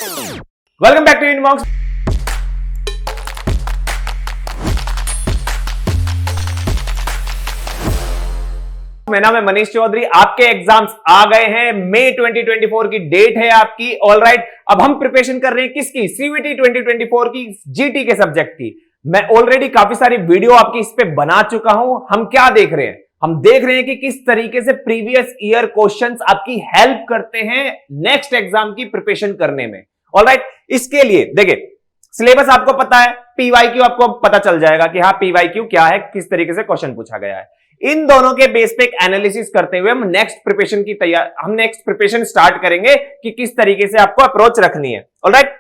Welcome back to inbox. मेरा नाम है मनीष चौधरी। आपके एग्जाम्स आ गए हैं, मई 2024 की डेट है आपकी। ऑलराइट, अब हम प्रिपरेशन कर रहे हैं किसकी? सीवीटी 2024 की, जीटी के सब्जेक्ट की। मैं ऑलरेडी काफी सारी वीडियो आपकी इस पे बना चुका हूं। हम क्या देख रहे हैं? हम देख रहे हैं कि किस तरीके से प्रीवियस ईयर क्वेश्चंस आपकी हेल्प करते हैं नेक्स्ट एग्जाम की प्रिपरेशन करने में। ऑलराइट, इसके लिए देखिए, सिलेबस आपको पता है, पीवाईक्यू आपको पता चल जाएगा कि हाँ पीवाईक्यू क्या है, किस तरीके से क्वेश्चन पूछा गया है। इन दोनों के बेस पे एक एनालिसिस करते हुए हम नेक्स्ट प्रिपरेशन स्टार्ट करेंगे कि किस तरीके से आपको अप्रोच रखनी है। ऑलराइट,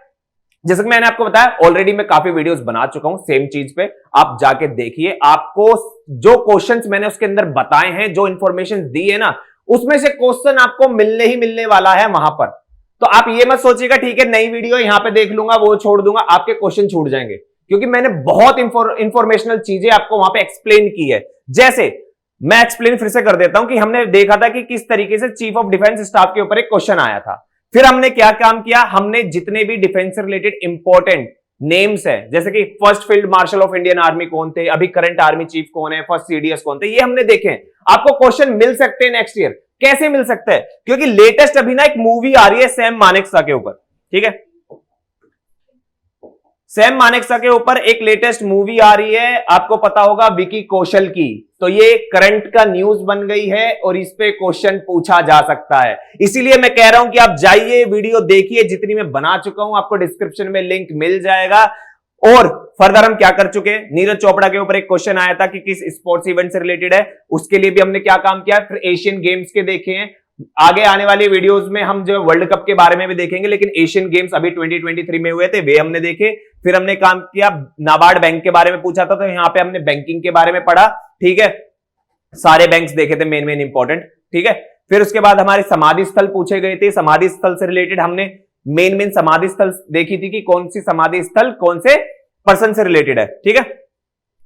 जैसे कि मैंने आपको बताया, ऑलरेडी मैं काफी वीडियोस बना चुका हूं सेम चीज पे, आप जाके देखिए। आपको जो क्वेश्चंस मैंने उसके अंदर बताए हैं, जो इंफॉर्मेशन दी है ना, उसमें से क्वेश्चन आपको मिलने वाला है वहां पर। तो आप ये मत सोचिएगा ठीक है नई वीडियो यहां पे देख लूंगा, वो छोड़ दूंगा, आपके क्वेश्चन छूट जाएंगे, क्योंकि मैंने बहुत इंफॉर्मेशनल चीजें आपको वहां पे एक्सप्लेन की है। जैसे मैं एक्सप्लेन फिर से कर देता हूं कि हमने देखा था कि किस तरीके से चीफ ऑफ डिफेंस स्टाफ के ऊपर एक क्वेश्चन आया था। फिर हमने क्या काम किया, हमने जितने भी डिफेंस से रिलेटेड इंपॉर्टेंट नेम्स है, जैसे कि first field marshal of Indian army कौन थे, अभी करंट आर्मी चीफ कौन है, फर्स्ट सीडीएस कौन थे, ये हमने देखे हैं। आपको क्वेश्चन मिल सकते हैं नेक्स्ट ईयर। कैसे मिल सकता है? क्योंकि लेटेस्ट अभी ना एक मूवी आ रही है सैम मानेकशॉ के ऊपर, ठीक है, सैम मानेकशॉ के ऊपर एक लेटेस्ट मूवी आ रही है, आपको पता होगा, विकी कौशल की। तो ये करंट का न्यूज बन गई है और इस पे क्वेश्चन पूछा जा सकता है। इसीलिए मैं कह रहा हूं कि आप जाइए, वीडियो देखिए, जितनी मैं बना चुका हूं आपको डिस्क्रिप्शन में लिंक मिल जाएगा। और फर्दर हम क्या कर चुके हैं, नीरज चोपड़ा के ऊपर एक क्वेश्चन आया था कि किस स्पोर्ट्स इवेंट से रिलेटेड है, उसके लिए भी हमने क्या काम किया। फिर एशियन गेम्स के देखे हैं, आगे आने वाली वीडियोस में हम जो वर्ल्ड कप के बारे में भी देखेंगे, लेकिन एशियन गेम्स अभी 2023 में हुए थे, वे हमने देखे। फिर हमने काम किया, नाबार्ड बैंक के बारे में पूछा था, तो यहां पे हमने बैंकिंग के बारे में पढ़ा, ठीक है, सारे बैंक्स देखे थे, मेन इंपॉर्टेंट, ठीक है। फिर उसके बाद हमारे समाधि स्थल पूछे गए थे, समाधि स्थल से रिलेटेड हमने मेन समाधि स्थल देखी थी कि कौन सी समाधि स्थल कौन से पर्सन से रिलेटेड है, ठीक है।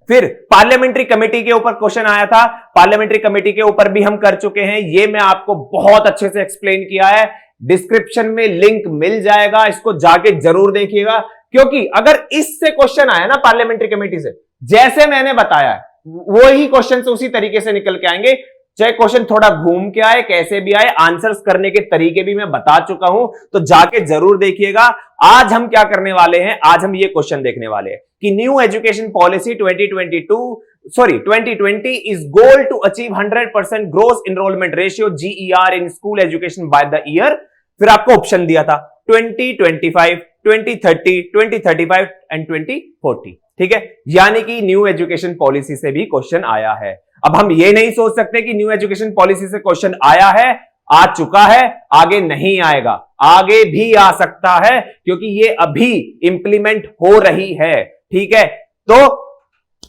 फिर पार्लियामेंट्री कमेटी के ऊपर क्वेश्चन आया था, पार्लियामेंट्री कमेटी के ऊपर भी हम कर चुके हैं, ये मैं आपको बहुत अच्छे से एक्सप्लेन किया है, डिस्क्रिप्शन में लिंक मिल जाएगा, इसको जाके जरूर देखिएगा। क्योंकि अगर इससे क्वेश्चन आया ना पार्लियामेंट्री कमेटी से, जैसे मैंने बताया है वही क्वेश्चन से उसी तरीके से निकल के आएंगे, चाहे क्वेश्चन थोड़ा घूम के आए, कैसे भी आए, आंसर्स करने के तरीके भी मैं बता चुका हूं, तो जाके जरूर देखिएगा। आज हम क्या करने वाले हैं, आज हम ये क्वेश्चन देखने वाले हैं कि new education policy 2020 is goal to achieve 100% gross enrolment ratio GER in school education by the year. फिर आपको ऑप्शन दिया था 2025, 2030, 2035 एंड 2040, ठीक है। यानी कि न्यू एजुकेशन पॉलिसी से भी क्वेश्चन आया है। अब हम ये नहीं सोच सकते कि न्यू एजुकेशन पॉलिसी से क्वेश्चन आया है, आ चुका है, आगे नहीं आएगा, आगे भी आ सकता है, क्योंकि ये अभी इंप्लीमेंट हो रही है, ठीक है। तो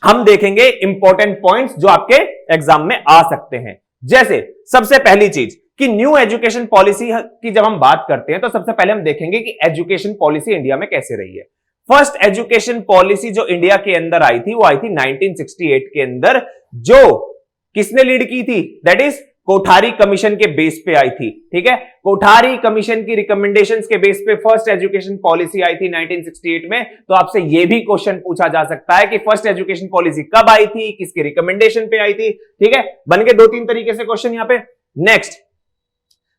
हम देखेंगे इंपॉर्टेंट पॉइंट्स जो आपके एग्जाम में आ सकते हैं। जैसे सबसे पहली चीज कि न्यू एजुकेशन पॉलिसी की जब हम बात करते हैं, तो सबसे पहले हम देखेंगे कि एजुकेशन पॉलिसी इंडिया में कैसे रही है। फर्स्ट एजुकेशन पॉलिसी जो इंडिया के अंदर आई थी, वो आई थी 1968 के अंदर, जो किसने लीड की थी? दैट इज कोठारी कमीशन के बेस पे आई थी, ठीक है। कोठारी कमीशन की रिकमेंडेशंस के बेस पे फर्स्ट एजुकेशन पॉलिसी आई थी 1968 में। तो आपसे यह भी क्वेश्चन पूछा जा सकता है कि फर्स्ट एजुकेशन पॉलिसी कब आई थी, किसके रिकमेंडेशन पे आई थी, ठीक है। बन के 2-3 तरीके से क्वेश्चन यहां पे। नेक्स्ट,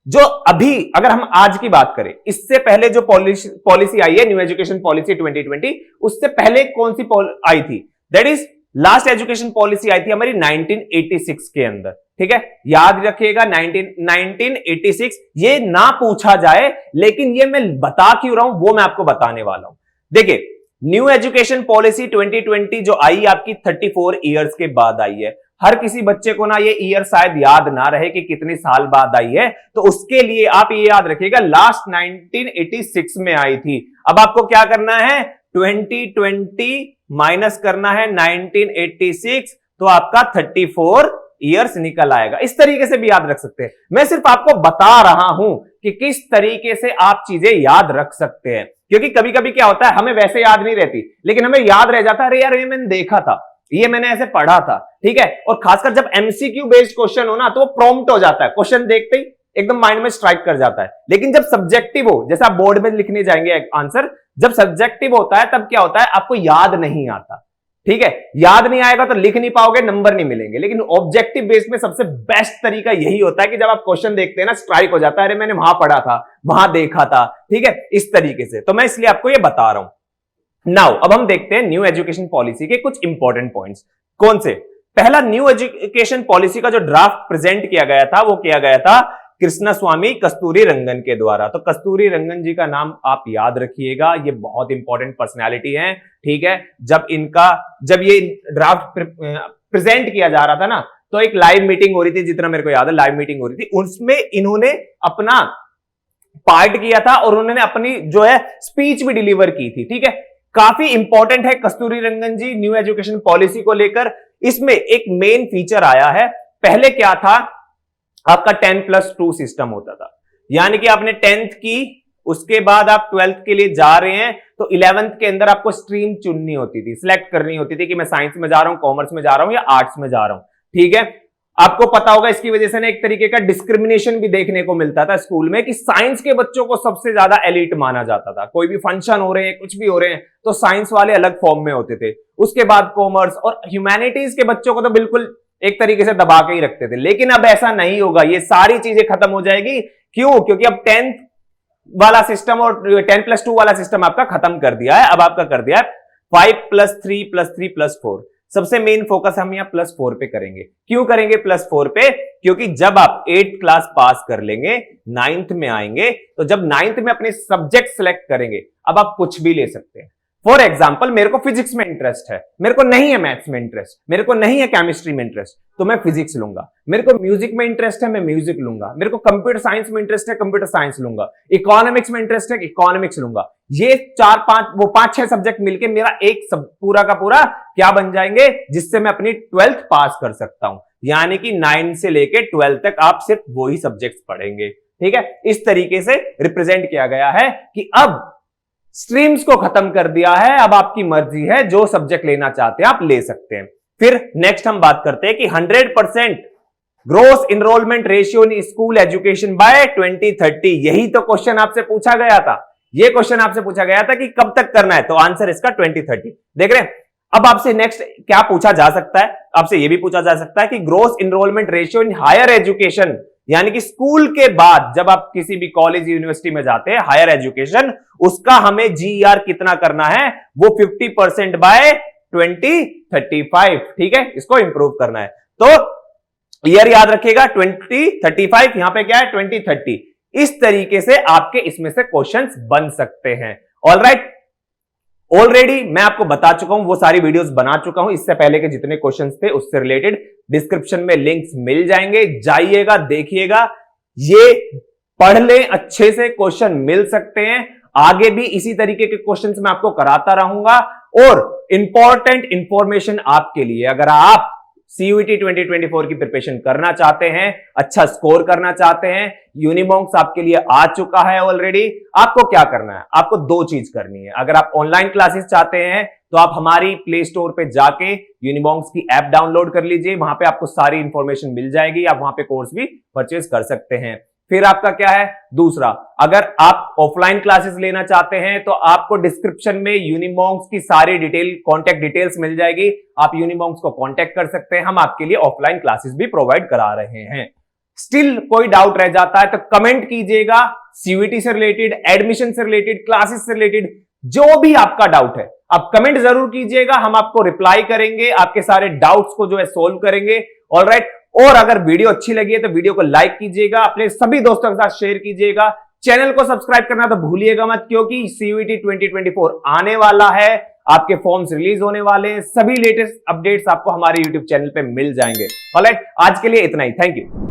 जो अभी अगर हम आज की बात करें, इससे पहले जो पॉलिसी आई है न्यू एजुकेशन पॉलिसी 2020, उससे पहले कौन सी आई थी? That is last education policy आई थी हमारी 1986 के अंदर, ठीक है। याद रखिएगा 1986, ये ना पूछा जाए, लेकिन ये मैं बता क्यों रहा हूं वो मैं आपको बताने वाला हूं। देखिए, न्यू एजुकेशन पॉलिसी 2020 जो आई आपकी 34 ईयर्स के बाद आई है। हर किसी बच्चे को ना ये ईयर शायद याद ना रहे कि कितने साल बाद आई है, तो उसके लिए आप ये याद रखिएगा लास्ट 1986 में आई थी। अब आपको क्या करना है, 2020 माइनस करना है 1986, तो आपका 34 ईयर्स निकल आएगा। इस तरीके से भी याद रख सकते हैं। मैं सिर्फ आपको बता रहा हूं कि किस तरीके से आप चीजें याद रख सकते हैं, क्योंकि कभी कभी क्या होता है, हमें वैसे याद नहीं रहती, लेकिन हमें याद रह जाता है, अरे यार ये मैंने देखा था, ये मैंने ऐसे पढ़ा था, ठीक है। और खासकर जब एमसीक्यू बेस्ड क्वेश्चन हो ना, तो वो प्रॉम्प्ट हो जाता है, क्वेश्चन देखते ही एकदम माइंड में स्ट्राइक कर जाता है। लेकिन जब सब्जेक्टिव हो, जैसा आप बोर्ड में लिखने जाएंगे आंसर, जब सब्जेक्टिव होता है तब क्या होता है, आपको याद नहीं आता। ठीक है, याद नहीं आएगा तो लिख नहीं पाओगे, नंबर नहीं मिलेंगे। लेकिन ऑब्जेक्टिव बेस में सबसे बेस्ट तरीका यही होता है कि जब आप क्वेश्चन देखते हैं ना, स्ट्राइक हो जाता है, अरे मैंने वहां पढ़ा था, वहां देखा था। ठीक है, इस तरीके से। तो मैं इसलिए आपको ये बता रहा हूं। नाउ अब हम देखते हैं न्यू एजुकेशन पॉलिसी के कुछ इंपॉर्टेंट पॉइंट्स। कौन से? पहला, न्यू एजुकेशन पॉलिसी का जो ड्राफ्ट प्रेजेंट किया गया था वो किया गया था कृष्णस्वामी कस्तूरी रंगन के द्वारा। तो कस्तूरी रंगन जी का नाम आप याद रखिएगा, ये बहुत इंपॉर्टेंट पर्सनैलिटी है। ठीक है, जब ये ड्राफ्ट प्रेजेंट किया जा रहा था ना, तो एक लाइव मीटिंग हो रही थी, जितना मेरे को याद है लाइव मीटिंग हो रही थी, उसमें इन्होंने अपना पार्ट किया था और उन्होंने अपनी जो है स्पीच भी डिलीवर की थी। ठीक है, काफी इंपॉर्टेंट है कस्तूरी रंगन जी न्यू एजुकेशन पॉलिसी को लेकर। इसमें एक मेन फीचर आया है। पहले क्या था, आपका 10+2 सिस्टम होता था, यानी कि आपने 10th की, उसके बाद आप 12th के लिए जा रहे हैं, तो 11th के अंदर आपको स्ट्रीम चुननी होती थी, सिलेक्ट करनी होती थी कि मैं साइंस में जा रहा हूं, कॉमर्स में जा रहा हूं या आर्ट्स में जा रहा हूं। ठीक है, आपको पता होगा इसकी वजह से ना एक तरीके का डिस्क्रिमिनेशन भी देखने को मिलता था स्कूल में, कि साइंस के बच्चों को सबसे ज्यादा एलिट माना जाता था। कोई भी फंक्शन हो रहे हैं, कुछ भी हो रहे हैं, तो साइंस वाले अलग फॉर्म में होते थे। उसके बाद कॉमर्स और ह्यूमैनिटीज के बच्चों को तो बिल्कुल एक तरीके से दबा के ही रखते थे। लेकिन अब ऐसा नहीं होगा, ये सारी चीजें खत्म हो जाएगी। क्यों? क्योंकि अब 10th वाला सिस्टम और 10+2 वाला सिस्टम आपका खत्म कर दिया है। अब आपका कर दिया है 5+3+3+4। सबसे मेन फोकस हम यहां +4 पे करेंगे। क्यों करेंगे +4 पे? क्योंकि जब आप 8th क्लास पास कर लेंगे, 9th में आएंगे, तो जब 9th में अपने सब्जेक्ट सिलेक्ट करेंगे, अब आप कुछ भी ले सकते हैं। फॉर एग्जाम्पल, मेरे को फिजिक्स में इंटरेस्ट है, मेरे को नहीं है मैथ्स में इंटरेस्ट, मेरे को नहीं है केमिस्ट्री में इंटरेस्ट, तो मैं फिजिक्स लूंगा। मेरे को म्यूजिक में इंटरेस्ट है, मैं म्यूजिक लूंगा। मेरे को कंप्यूटर साइंस में इंटरेस्ट है, कंप्यूटर साइंस लूंगा। इकोनॉमिक्स में इंटरेस्ट है, इकोनॉमिक्स लूंगा। ये 5-6 सब्जेक्ट मिलकर मेरा एक पूरा का पूरा क्या बन जाएंगे, जिससे मैं अपनी 12th पास कर सकता हूं। यानी कि 9 से लेके 12 तक आप सिर्फ वही सब्जेक्ट पढ़ेंगे। ठीक है, इस तरीके से रिप्रेजेंट किया गया है कि अब स्ट्रीम्स को खत्म कर दिया है। अब आपकी मर्जी है, जो सब्जेक्ट लेना चाहते हैं आप ले सकते हैं। फिर नेक्स्ट हम बात करते हैं कि 100% gross enrolment ratio in school education by 2030। यही तो क्वेश्चन आपसे पूछा गया था। ये क्वेश्चन आपसे पूछा गया था कि कब तक करना है, तो आंसर इसका 2030। देख रहे हैं। अब आपसे नेक्स्ट क्या पूछा जा सकता है, आपसे यह भी पूछा जा सकता है कि gross enrolment ratio in higher education, यानी कि स्कूल के बाद जब आप किसी भी कॉलेज यूनिवर्सिटी में जाते हैं, हायर एजुकेशन, उसका हमें GER कितना करना है, वो 50% बाय 2035। ठीक है, इसको इंप्रूव करना है। तो ईयर याद रखिएगा 2035, यहां पे क्या है 2030। इस तरीके से आपके इसमें से क्वेश्चंस बन सकते हैं। ऑलराइट, ऑलरेडी मैं आपको बता चुका हूं, वो सारी वीडियोस बना चुका हूं। इससे पहले के जितने क्वेश्चंस थे उससे रिलेटेड डिस्क्रिप्शन में लिंक्स मिल जाएंगे, जाइएगा, देखिएगा, ये पढ़ लें, अच्छे से क्वेश्चन मिल सकते हैं। आगे भी इसी तरीके के क्वेश्चंस मैं आपको कराता रहूंगा। और इंपॉर्टेंट इंफॉर्मेशन आपके लिए, अगर आप CUET 2024 की प्रिपरेशन करना चाहते हैं, अच्छा स्कोर करना चाहते हैं, यूनिमॉन्क्स आपके लिए आ चुका है ऑलरेडी। आपको क्या करना है, आपको 2 चीज करनी है। अगर आप ऑनलाइन क्लासेस चाहते हैं तो आप हमारी प्ले स्टोर पे जाके यूनिमॉन्क्स की ऐप डाउनलोड कर लीजिए, वहां पे आपको सारी इंफॉर्मेशन मिल जाएगी, आप वहां पे कोर्स भी परचेज कर सकते हैं। फिर आपका क्या है दूसरा, अगर आप ऑफलाइन क्लासेस लेना चाहते हैं तो आपको डिस्क्रिप्शन में यूनिमॉन्क्स की सारी डिटेल, कॉन्टैक्ट डिटेल्स मिल जाएगी, आप यूनिमॉन्क्स को कॉन्टैक्ट कर सकते हैं। हम आपके लिए ऑफलाइन क्लासेस भी प्रोवाइड करा रहे हैं। स्टिल कोई डाउट रह जाता है तो कमेंट कीजिएगा, CUET से रिलेटेड, एडमिशन से रिलेटेड, क्लासेस से रिलेटेड, जो भी आपका डाउट है आप कमेंट जरूर कीजिएगा, हम आपको रिप्लाई करेंगे, आपके सारे डाउट्स को जो है सोल्व करेंगे। ऑलराइट, और अगर वीडियो अच्छी लगी है तो वीडियो को लाइक कीजिएगा, अपने सभी दोस्तों के साथ शेयर कीजिएगा, चैनल को सब्सक्राइब करना तो भूलिएगा मत, क्योंकि CUET 2024 आने वाला है, आपके फॉर्म्स रिलीज होने वाले हैं, सभी लेटेस्ट अपडेट्स आपको हमारे YouTube चैनल पे मिल जाएंगे। ऑलराइट, आज के लिए इतना ही, थैंक यू।